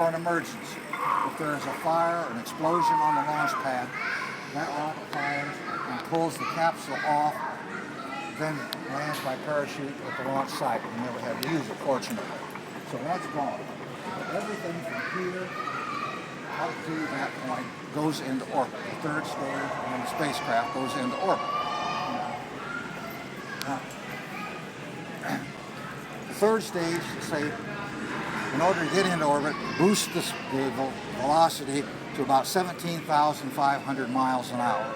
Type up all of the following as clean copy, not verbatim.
An emergency. If there is a fire or an explosion on the launch pad, that rocket fires and pulls the capsule off, then lands by parachute at the launch site. We never had to use it, fortunately. So that's gone. Everything from here up to that point goes into orbit. The third stage when the spacecraft goes into orbit. Now, the third stage, say, in order to get into orbit, boost the velocity to about 17,500 miles an hour.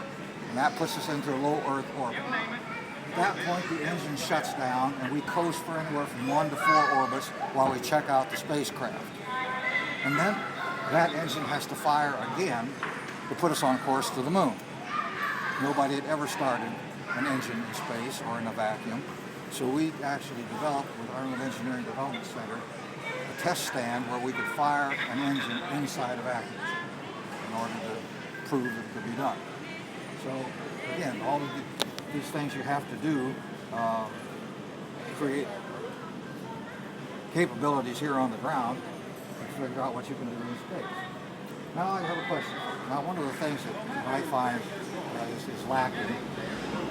And that puts us into a low Earth orbit. At that point, the engine shuts down, and we coast for anywhere from 1 to 4 orbits while we check out the spacecraft. And then that engine has to fire again to put us on course to the moon. Nobody had ever started an engine in space or in a vacuum. So we actually developed with Arnold Engineering Development Center a test stand where we could fire an engine inside of vacuum in order to prove that it could be done. So again, all of these things you have to do create capabilities here on the ground and figure out what you can do in space. Now I have a question. Now one of the things that I find is lacking,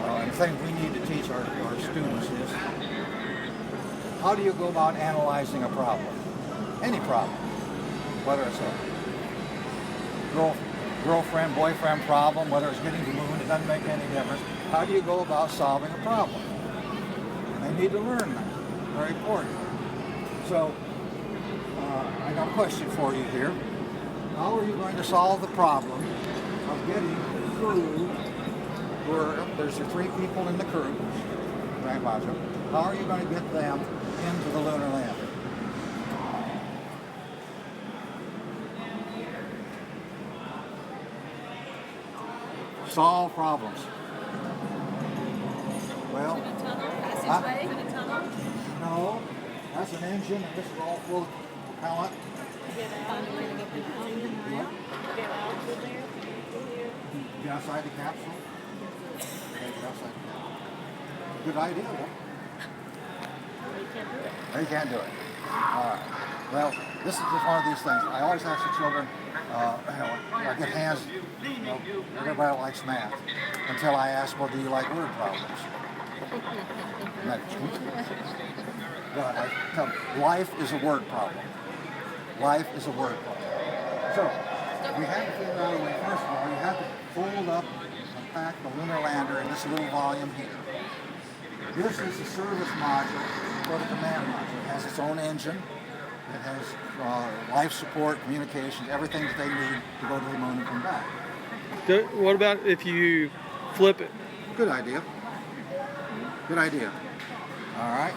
and the thing we need to teach our students is, how do you go about analyzing a problem? Any problem, whether it's a girlfriend, boyfriend problem, whether it's getting to the moon, it doesn't make any difference. How do you go about solving a problem? And they need to learn that. Very important. So, I got a question for you here. How are you going to solve the problem of getting the crew, where there's your 3 people in the crew, right, Roger? How are you going to get them into the lunar lander? Solve problems. Well, no, that's an engine, and this is all full of propellant. Get outside the capsule. Get outside the capsule. Good idea, though. You can't do it. All right. Well, this is just one of these things. I always ask the children, I get hands, everybody likes math, until I ask, well, do you like word problems? But I tell them, life is a word problem. Life is a word problem. So, we have to figure out a way. First of all, you have to fold up and pack the lunar lander in this little volume here. This is the service module for the command module. It has its own engine. It has life support, communications, everything that they need to go to the moon and come back. What about if you flip it? Good idea. Good idea. All right.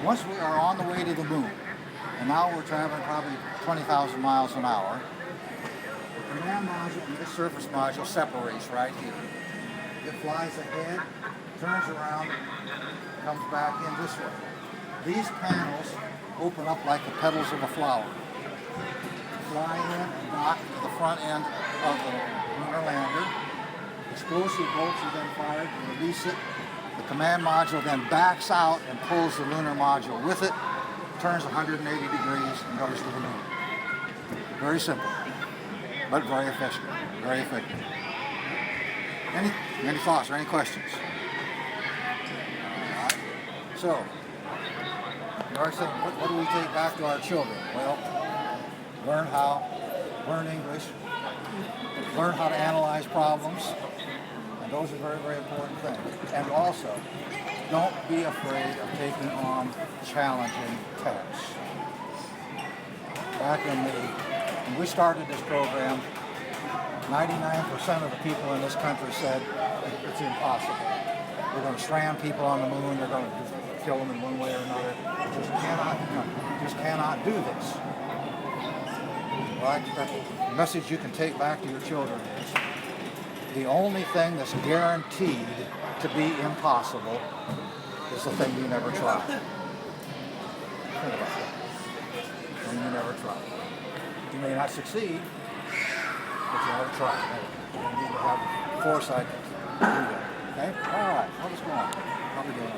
Once we are on the way to the moon, and now we're traveling probably 20,000 miles an hour, the command module and this surface module separates right here. It flies ahead, turns around, comes back in this way. These panels open up like the petals of a flower. Fly in and dock to the front end of the lunar lander. Explosive bolts are then fired to release it. The command module then backs out and pulls the lunar module with it, turns 180 degrees and goes to the moon. Very simple, but very efficient, very effective. Any thoughts or any questions? All right. So, you are saying, what do we take back to our children? Well, learn English, learn how to analyze problems, and those are very, very important things. And also, don't be afraid of taking on challenging tasks. Back when we started this program, 99% of the people in this country said it's impossible. We're going to strand people on the moon, they're going to kill them in one way or another. Just cannot do this. Right? The message you can take back to your children is, the only thing that's guaranteed to be impossible is the thing you never try. Think about that. The thing you never try. You may not succeed, but you never try. You need to have foresight to do that. Okay? All right. I'll just go on. How are we doing?